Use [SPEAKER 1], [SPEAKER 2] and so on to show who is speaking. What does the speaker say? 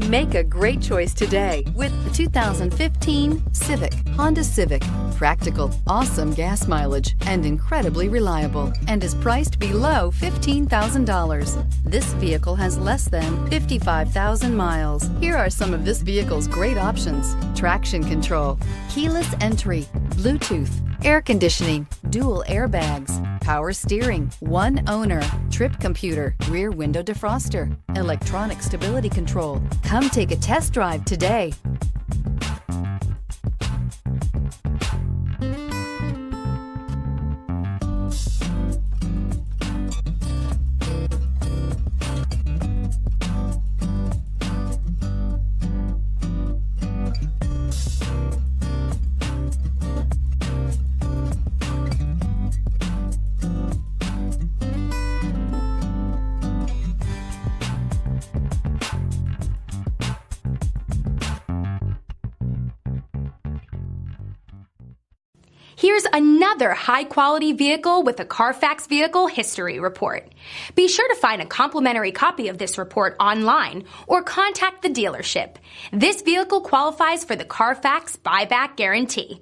[SPEAKER 1] Make a great choice today with the 2015 Civic. Honda Civic. Practical, awesome gas mileage, and incredibly reliable, and is priced below $15,000. This vehicle has less than 55,000 miles. Here are some of this vehicle's great options: traction control, keyless entry, Bluetooth, air conditioning, dual airbags, power steering, one owner, trip computer, rear window defroster, electronic stability control. Come take a test drive today.
[SPEAKER 2] Here's another high-quality vehicle with a Carfax Vehicle History Report. Be sure to find a complimentary copy of this report online or contact the dealership. This vehicle qualifies for the Carfax Buyback Guarantee.